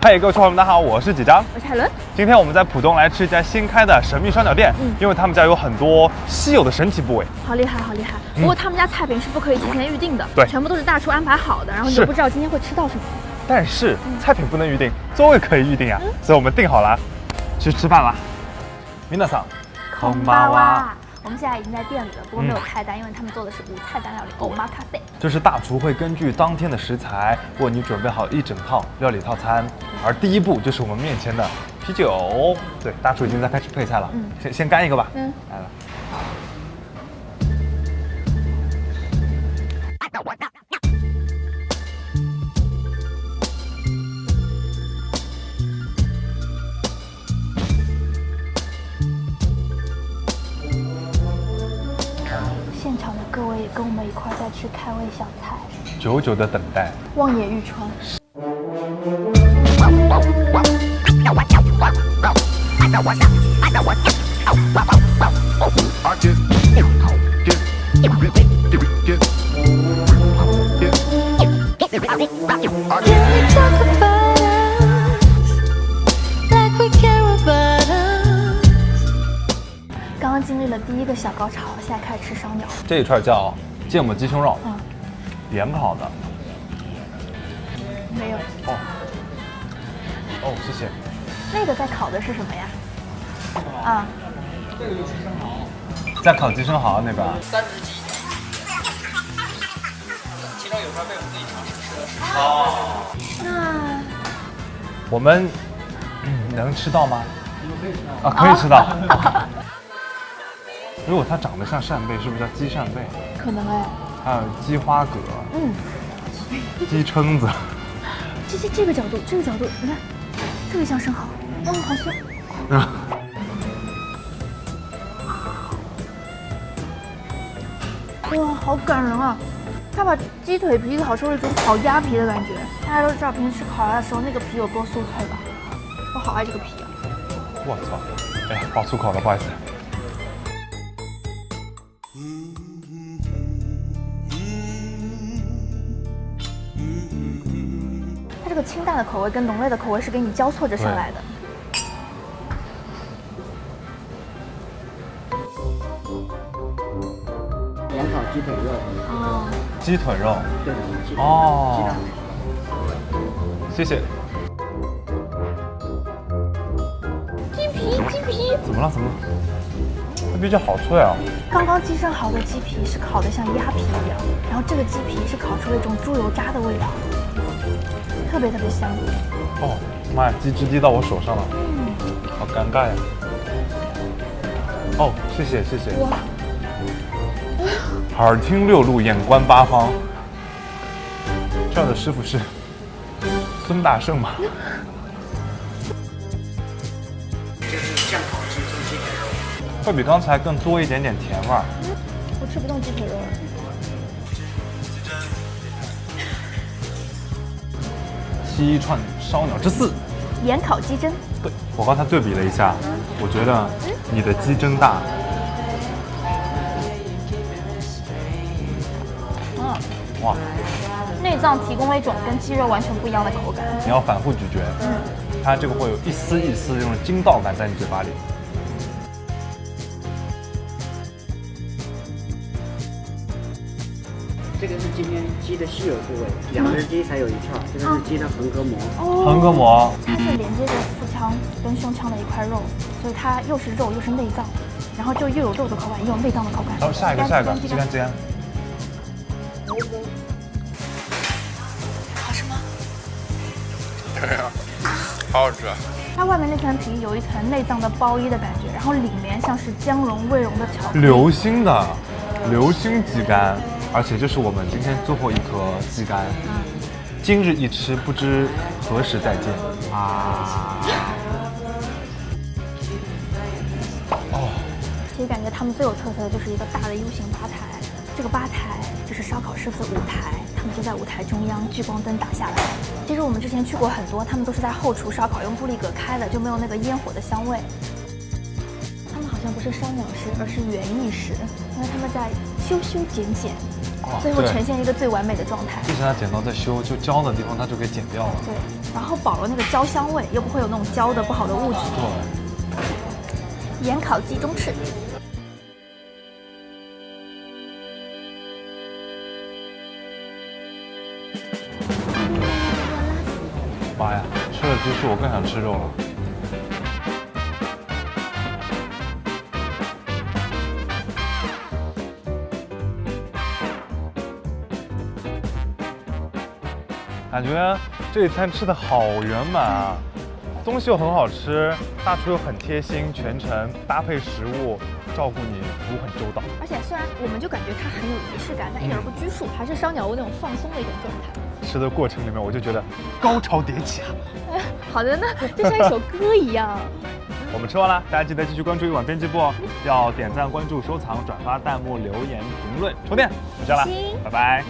嗨，各位小伙伴们，大家好，我是几张，我是海伦。今天我们在浦东来吃一家新开的神秘烧鸟店，因为他们家有很多稀有的神奇部位。好厉害，好厉害！不过他们家菜品是不可以提前预定的，对，全部都是大厨安排好的，然后你就不知道今天会吃到什么。但是菜品不能预定，座位可以预定啊，所以我们订好了，去吃饭啦。皆さん、こんばんは。我们现在已经在店里了，不过没有菜单，因为他们做的是无菜单料理，omakase。就是大厨会根据当天的食材为你准备好一整套料理套餐，而第一步就是我们面前的啤酒。对，大厨已经在开始配菜了，先干一个吧。来了。现场的各位也跟我们一块在吃开胃小菜，久久的等待，望眼欲穿。刚刚经历了第一个小高潮，现在开始吃烧鸟。这一串叫芥末鸡胸肉，盐烤的。没有。哦，谢谢。那个在烤的是什么呀？啊，这个就是生蚝。在烤鸡生蚝那边。3只鸡，其中有串被我们自己尝试吃的是。哦。那我们能吃到吗？啊，可以吃到。如果它长得像扇贝，是不是叫鸡扇贝？可能哎。还有鸡花蛤，鸡蛏子。这个角度，你看，特别像生蚝，好香。哇，好感人啊！他把鸡腿皮烤出了一种烤鸭皮的感觉。大家都知道平时吃烤鸭的时候那个皮有多酥脆吧？我好爱这个皮啊！我操！哎，爆粗口了，不好意思。它这个清淡的口味跟浓烈的口味是给你交错着上来的。盐烤鸡腿肉。哦。鸡腿肉。对的，鸡腿。哦。谢谢。鸡皮。怎么了？这皮好脆啊！刚刚鸡生蚝的鸡皮是烤得像鸭皮一样，然后这个鸡皮是烤出了一种猪油渣的味道，特别香。哦，妈呀，鸡汁滴到我手上了，好尴尬呀！哦，谢谢。哇！耳听六路，眼观八方。这儿的师傅是孙大圣吗？这是酱烤鸡中鸡腿肉，会比刚才更多一点点甜味儿。我吃不动鸡腿肉了。七串烧鸟之4，盐烤鸡胗。对，我刚才对比了一下，我觉得你的鸡胗大。哇，内脏提供了一种跟鸡肉完全不一样的口感。你要反复咀嚼，它这个会有一丝一丝这种筋道感在你嘴巴里。这个是今天鸡的稀有部位，2只鸡才有1串，这个是鸡的横膈膜。横膈膜，它是连接着腹腔跟胸腔的一块肉，所以它又是肉又是内脏，然后就又有肉的口感，又有内脏的口感。然后下一个，鸡肝。好吃吗？对啊，好好吃啊！它外面那层皮有一层内脏的包衣的感觉，然后里面像是将融未融的巧克力。流心鸡肝，而且这是我们今天最后一颗鸡肝。今日一吃，不知何时再见啊！其实感觉他们最有特色的就是一个大的 U 型吧台，这个吧台就是烧烤师傅的舞台，他们就在舞台中央，聚光灯打下来。其实我们之前去过很多，他们都是在后厨烧烤，用玻璃隔开的，就没有那个烟火的香味。他们好像不是烧鸟师，而是园艺师，因为他们在修剪。最后对呈现一个最完美的状态。之前他剪刀在修，就焦的地方他就给剪掉了。对，然后保留那个焦香味，又不会有那种焦的不好的物质。对，盐烤鸡中翅，妈呀，吃了鸡翅我更想吃肉了。感觉这一餐吃的好圆满啊，东西又很好吃，大厨又很贴心，全程搭配食物，照顾你，服务很周到。而且虽然我们就感觉它很有仪式感，但一点都不拘束，还是烧鸟屋那种放松的一种状态。吃的过程里面，我就觉得高潮迭起啊！好的呢，就像一首歌一样。我们吃完了，大家记得继续关注一碗编辑部哦，要点赞、关注、收藏、转发、弹幕、留言、评论、充电。就这样了，行拜拜。